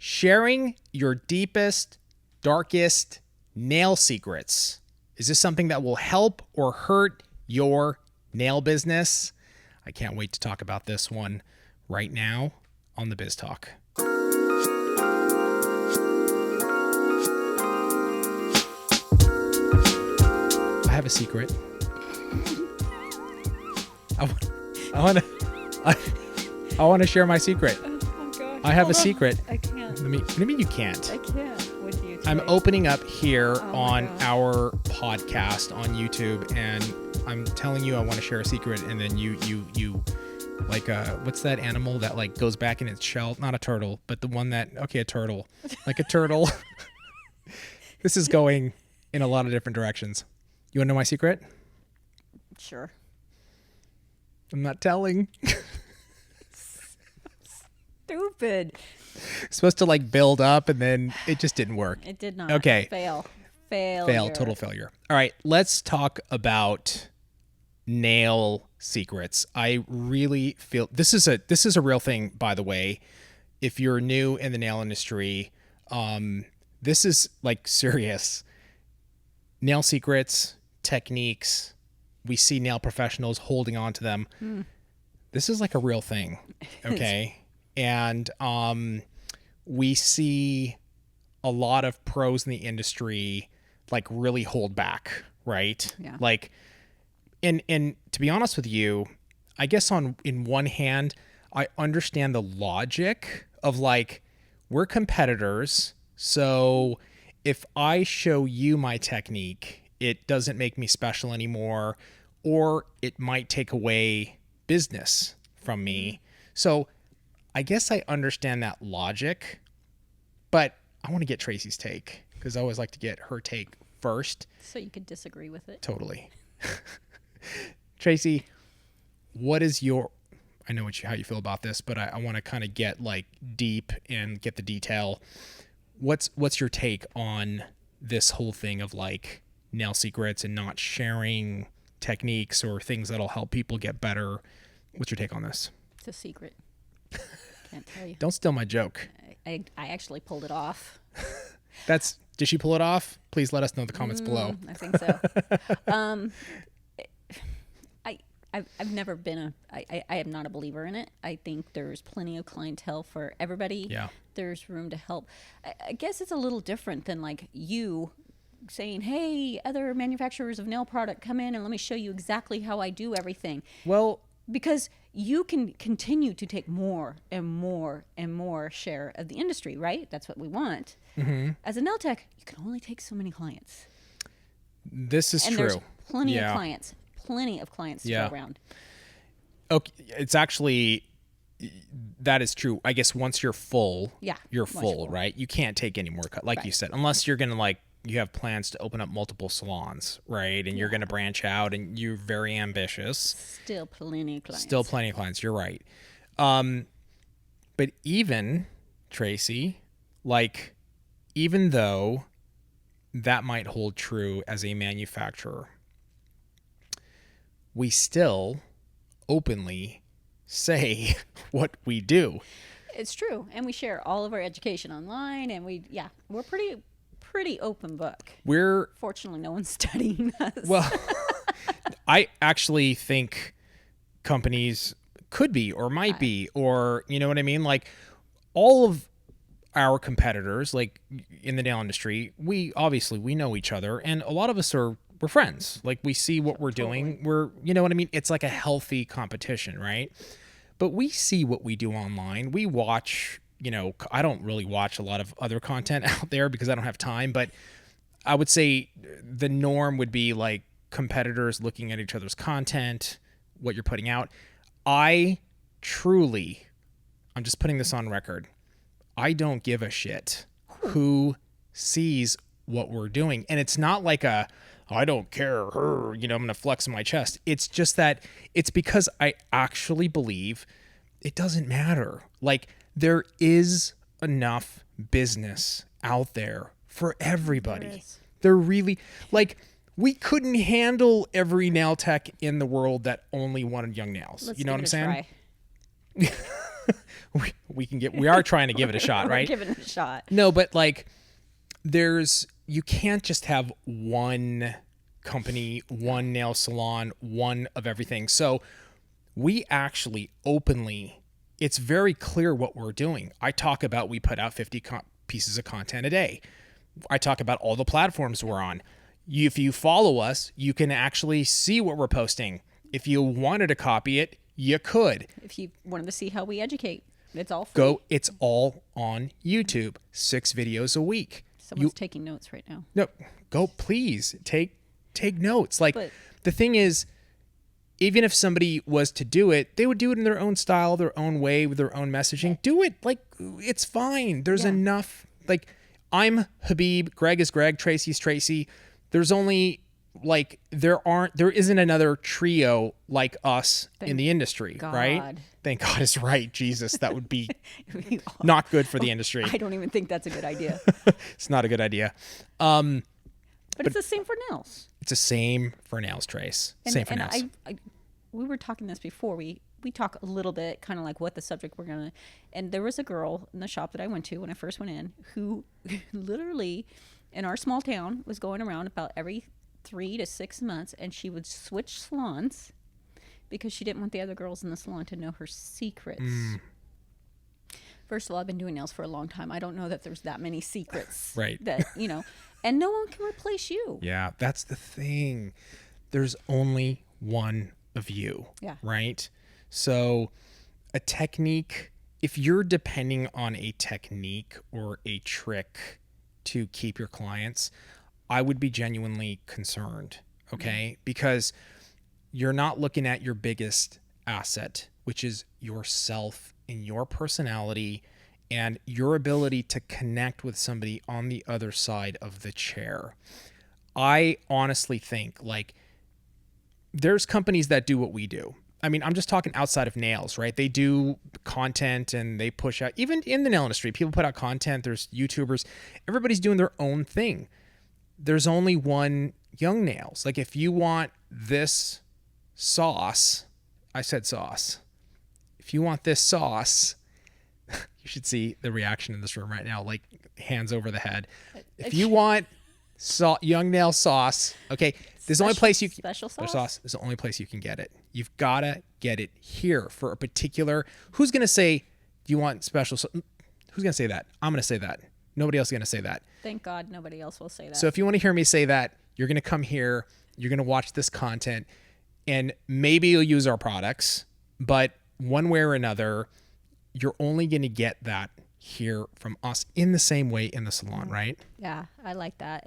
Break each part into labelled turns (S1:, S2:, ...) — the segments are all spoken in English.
S1: sharing your deepest, darkest nail secrets. Is this something that will help or hurt your nail business? I can't wait to talk about this one right now on the Biz Talk. I have a secret. I want to share my secret.
S2: Oh my gosh.
S1: I have a secret.
S2: I can't.
S1: What do you mean you can't?
S2: I can't. What do you
S1: I'm
S2: today?
S1: opening up here on
S2: gosh.
S1: our podcast on YouTube, and I'm telling you I want to share a secret, and then you like what's that animal that like goes back in its shell? Not a turtle, but the one that a turtle. Like a turtle. This is going in a lot of different directions. You want to know my secret?
S2: Sure.
S1: I'm not telling.
S2: Stupid.
S1: Supposed to like build up, and then it just didn't work.
S2: It did not.
S1: Okay.
S2: Fail.
S1: Total failure. All right, let's talk about nail secrets. I really feel this is a real thing, by the way. If you're new in the nail industry, this is like serious. Nail secrets, techniques. We see nail professionals holding on to them. This is like a real thing. Okay. And we see a lot of pros in the industry like really hold back, right?
S2: Yeah.
S1: Like, and to be honest with you, I guess in one hand, I understand the logic of like, we're competitors. So if I show you my technique, it doesn't make me special anymore, or it might take away business from me. So I guess I understand that logic, but I want to get Tracey's take because I always like to get her take first.
S2: So you could disagree with it.
S1: Totally. Tracey, what is your, I know how you feel about this, but I want to kind of get like deep and get the detail. What's your take on this whole thing of like nail secrets and not sharing techniques or things that'll help people get better? What's your take on this?
S2: It's a secret. Can't tell you.
S1: Don't steal my joke.
S2: I actually pulled it off.
S1: Did she pull it off? Please let us know in the comments below.
S2: I think so. I've never been I am not a believer in it. I think there's plenty of clientele for everybody.
S1: Yeah.
S2: There's room to help. I guess it's a little different than like you saying, hey, other manufacturers of nail product, come in and let me show you exactly how I do everything.
S1: Well,
S2: Because you can continue to take more and more and more share of the industry, right? That's what we want.
S1: mm-hmm.
S2: As a nail tech, you can only take so many clients.
S1: This is
S2: And
S1: true.
S2: there's plenty
S1: Yeah.
S2: of clients to
S1: Yeah.
S2: go around.
S1: Okay, it's actually, that is true. I guess once you're full,
S2: Yeah,
S1: you're
S2: once you're
S1: full,
S2: full.
S1: right? You can't take any more like you
S2: Right.
S1: said, unless you're going to like, you have plans to open up multiple salons, right? And you're going to branch out and you're very ambitious.
S2: Still plenty of clients.
S1: Still plenty of clients. You're right. But even Tracey, like, even though that might hold true as a manufacturer, we still openly say what we do.
S2: It's true. And we share all of our education online, and we're pretty open book.
S1: We're,
S2: Fortunately, no one's studying us.
S1: well, I actually think companies could be or might be, or you know what I mean? Like all of our competitors, like in the nail industry, we know each other, and a lot of us we're friends. Like we see what we're doing. We're, you know what I mean? It's like a healthy competition, right? But we see what we do online. We watch, you know, I don't really watch a lot of other content out there because I don't have time, but I would say the norm would be like competitors looking at each other's content, what you're putting out. I'm just putting this on record. I don't give a shit who sees what we're doing. And it's not like I don't care, I'm going to flex my chest. It's just that it's because I actually believe it doesn't matter. Like there is enough business out there for everybody. They're really like, we couldn't handle every nail tech in the world that only wanted young nails.
S2: Let's
S1: you know what I'm saying? we are trying to give it a shot, right?
S2: We're giving it a shot.
S1: No, but like you can't just have one company, one nail salon, one of everything. So we actually openly, it's very clear what we're doing. I talk about, we put out 50 pieces of content a day. I talk about all the platforms we're on. If you follow us, you can actually see what we're posting. If you wanted to copy it, you could.
S2: If you wanted to see how we educate, it's all free.
S1: It's all on YouTube. 6 videos a week.
S2: Someone's taking notes right now.
S1: No, go please take notes. Like,
S2: But
S1: the thing is, even if somebody was to do it, they would do it in their own style, their own way, with their own messaging. Do it. Like, it's fine. There's enough. Like, I'm Habib, Greg is Greg, Tracey's Tracey. There's only like, there isn't another trio like us in the industry, right? Thank God is right. Jesus, that would be not good for the industry.
S2: I don't even think that's a good idea.
S1: It's not a good idea.
S2: But it's the same for nails.
S1: It's the same for nails, Trace. Same for nails.
S2: We were talking this before. We talk a little bit, kind of like what the subject we're gonna. And there was a girl in the shop that I went to when I first went in who literally, in our small town, was going around about every 3 to 6 months, and she would switch salons because she didn't want the other girls in the salon to know her secrets. First of all, I've been doing nails for a long time. I don't know that there's that many secrets.
S1: Right.
S2: That, and no one can replace you.
S1: Yeah, that's the thing. There's only one of you.
S2: Yeah.
S1: Right? So a technique, if you're depending on a technique or a trick to keep your clients, I would be genuinely concerned, okay? Because you're not looking at your biggest asset, which is yourself and your personality and your ability to connect with somebody on the other side of the chair. I honestly think, like, there's companies that do what we do. I mean, I'm just talking outside of nails, right? They do content and they push out, even in the nail industry, people put out content. There's YouTubers. Everybody's doing their own thing. There's only one Young Nails. Like, if you want this sauce, I said sauce. If you want this sauce, you should see the reaction in this room right now, like hands over the head. If you want Young Nail sauce, okay, there's the only place you can,
S2: special sauce?
S1: There's the only place you can get it. You've got to get it here for a particular, who's going to say, do you want special sauce? Who's going to say that? I'm going to say that. Nobody else is going to say that.
S2: Thank God nobody else will say that.
S1: So if you want to hear me say that, you're going to come here, you're going to watch this content, and maybe you'll use our products, but one way or another, you're only going to get that here from us in the same way in the salon, right?
S2: Yeah, I like that.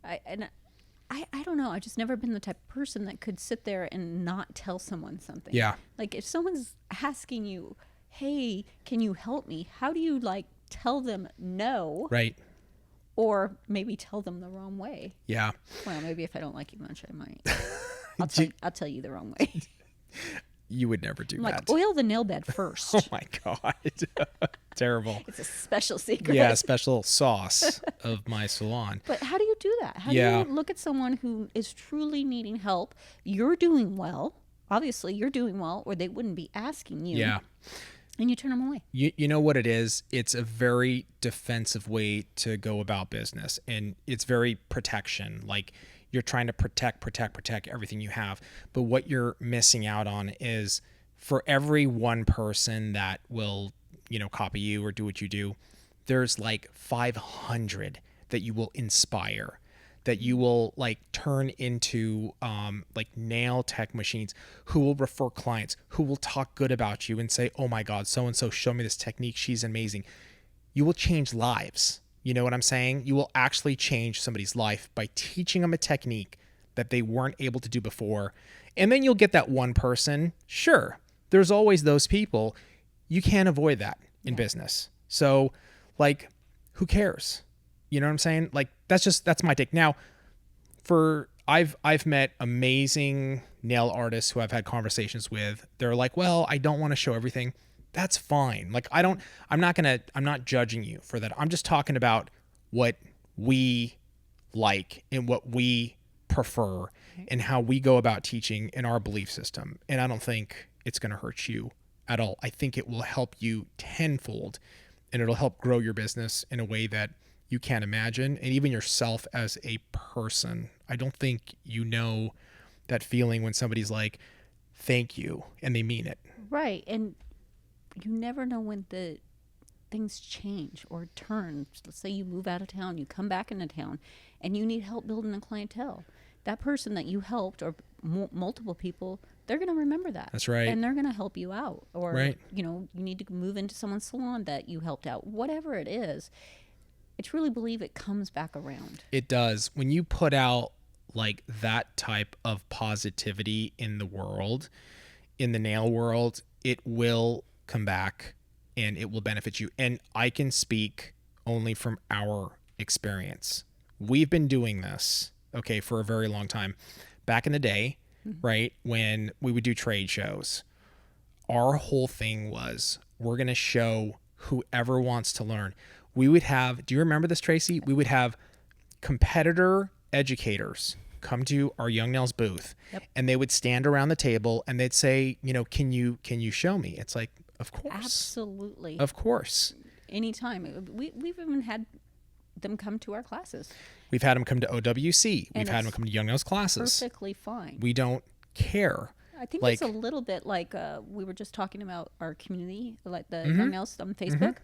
S2: I don't know. I've just never been the type of person that could sit there and not tell someone something.
S1: Yeah.
S2: Like, if someone's asking you, hey, can you help me? How do you, like, tell them no?
S1: Right.
S2: Or maybe tell them the wrong way.
S1: Yeah.
S2: Well, maybe if I don't like you much, I might. I'll tell you the wrong way.
S1: You would never do
S2: I'm
S1: that.
S2: like, oil the nail bed first.
S1: Oh my God. Terrible.
S2: It's a special secret.
S1: Yeah, special sauce of my salon.
S2: But how do you do that? How do you look at someone who is truly needing help? You're doing well. Obviously, you're doing well, or they wouldn't be asking you.
S1: Yeah.
S2: And you turn them away.
S1: You know what it is? It's a very defensive way to go about business. And it's very protection. Like, you're trying to protect everything you have. But what you're missing out on is, for every one person that will, copy you or do what you do, there's like 500 that you will inspire, that you will like turn into like nail tech machines, who will refer clients, who will talk good about you and say, oh my God, so-and-so showed me this technique. She's amazing. You will change lives. You know what I'm saying? You will actually change somebody's life by teaching them a technique that they weren't able to do before. And then you'll get that one person. Sure, there's always those people. You can't avoid that in business. So, like, who cares? You know what I'm saying? Like, that's my take. Now, I've met amazing nail artists who I've had conversations with. They're like, well, I don't want to show everything. That's fine. Like, I'm not judging you for that. I'm just talking about what we like and what we prefer and how we go about teaching in our belief system. And I don't think it's going to hurt you at all. I think it will help you tenfold, and it'll help grow your business in a way that you can't imagine, and even yourself as a person. I don't think you know that feeling when somebody's like, thank you, and they mean it.
S2: Right. And you never know when the things change or turn. Let's say you move out of town, you come back into town, and you need help building a clientele. That person that you helped, or multiple people, they're going to remember that.
S1: That's right.
S2: And they're going to help you out. Or,
S1: right.
S2: You need to move into someone's salon that you helped out. Whatever it is, I truly believe it comes back around.
S1: It does. When you put out like that type of positivity in the world, in the nail world, it will come back and it will benefit you. And I can speak only from our experience. We've been doing this, okay, for a very long time. Back in the day, right, when we would do trade shows, our whole thing was, we're going to show whoever wants to learn. We would have, do you remember this, Tracy? We would have competitor educators come to our Young Nails booth.
S2: Yep.
S1: And they would stand around the table and they'd say, can you show me? It's like, of course.
S2: Absolutely.
S1: Of course.
S2: Anytime. We've even had them come to our classes.
S1: We've had them come to OWC.
S2: And
S1: We've had them come to Young Nails classes.
S2: Perfectly fine.
S1: We don't care.
S2: I think it's a little bit like we were just talking about our community, like the Young Nails on Facebook.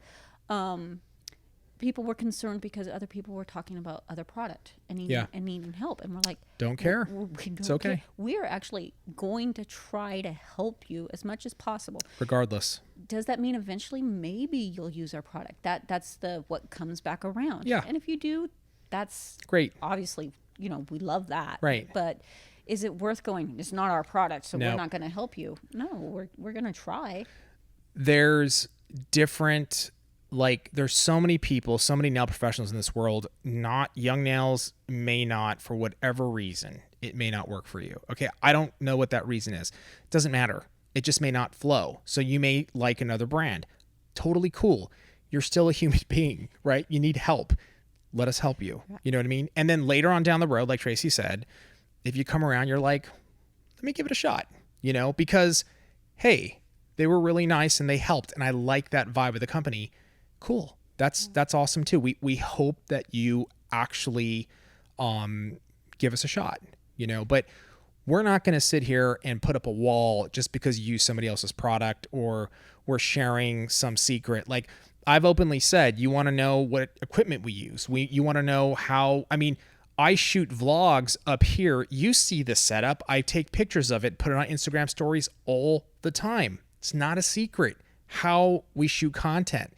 S2: People were concerned because other people were talking about other product and needing help. And we're like,
S1: don't care.
S2: It's
S1: okay.
S2: Care. We are actually going to try to help you as much as possible.
S1: Regardless.
S2: Does that mean eventually maybe you'll use our product? That's what comes back around.
S1: Yeah.
S2: And if you do, that's
S1: great.
S2: Obviously, we love that.
S1: Right.
S2: But is it worth going, it's not our product, so
S1: No.
S2: we're not going to help you? No, we're going to try.
S1: There's different, there's so many people, so many nail professionals in this world. Not Young Nails may not, for whatever reason, it may not work for you. Okay, I don't know what that reason is. It doesn't matter. It just may not flow. So you may like another brand. Totally cool. You're still a human being, right? You need help. Let us help you. You know what I mean? And then later on down the road, like Tracy said, if you come around, you're like, let me give it a shot, because, hey, they were really nice and they helped. And I like that vibe of the company. Cool. That's awesome too. We hope that you actually give us a shot, but we're not going to sit here and put up a wall just because you use somebody else's product or we're sharing some secret. Like I've openly said, you want to know what equipment we use. You want to know how, I shoot vlogs up here. You see the setup. I take pictures of it, put it on Instagram stories all the time. It's not a secret how we shoot content.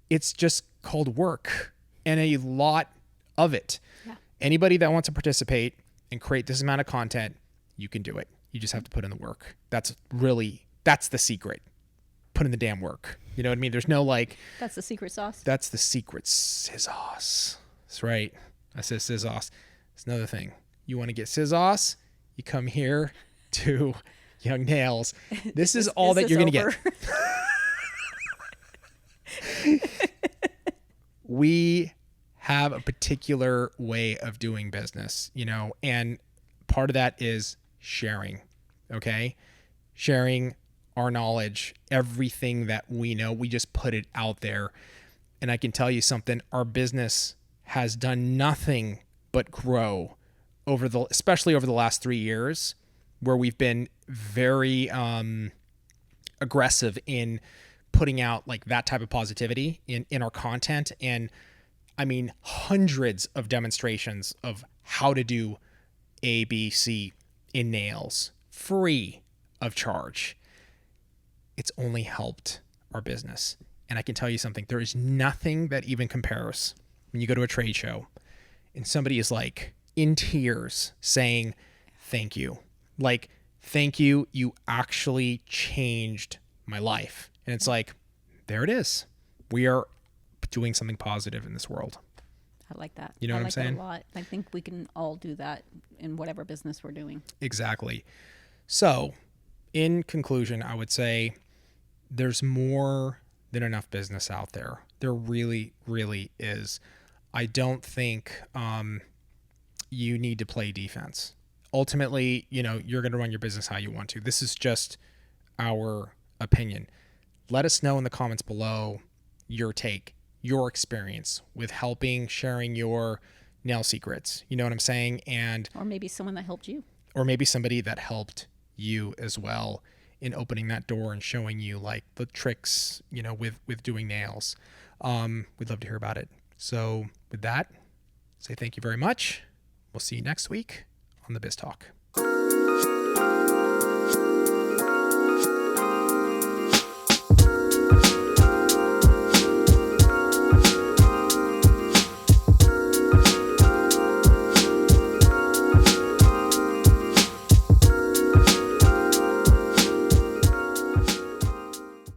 S1: It's just called work and a lot of it. Yeah. Anybody that wants to participate and create this amount of content, you can do it. You just have to put in the work. That's the secret. Put in the damn work. You know what I mean? There's no
S2: That's the secret sauce.
S1: That's the secret sizzauce. That's right. I said sizzauce. It's another thing. You want to get sizzauce? You come here to Young Nails. This is all that you're going to get. We have a particular way of doing business, and part of that is sharing, okay? Sharing our knowledge, everything that we know, we just put it out there. And I can tell you something, our business has done nothing but grow especially over the last 3 years, where we've been very aggressive in putting out that type of positivity in our content. And hundreds of demonstrations of how to do A, B, C in nails, free of charge. It's only helped our business. And I can tell you something, there is nothing that even compares when you go to a trade show and somebody is in tears saying, thank you. Thank you. You actually changed my life. And it's there it is. We are doing something positive in this world.
S2: I like that.
S1: You know what I'm saying?
S2: That a lot. I think we can all do that in whatever business we're doing.
S1: Exactly. So, in conclusion, I would say there's more than enough business out there. There really, really is. I don't think you need to play defense. Ultimately, you're going to run your business how you want to. This is just our opinion. let us know in the comments below your take, your experience with helping, sharing your nail secrets. You know what I'm saying? And
S2: Or maybe someone that helped you.
S1: or maybe somebody that helped you as well in opening that door and showing you like the tricks, with doing nails. We'd love to hear about it. So with that, say thank you very much. We'll see you next week on the Biz Talk.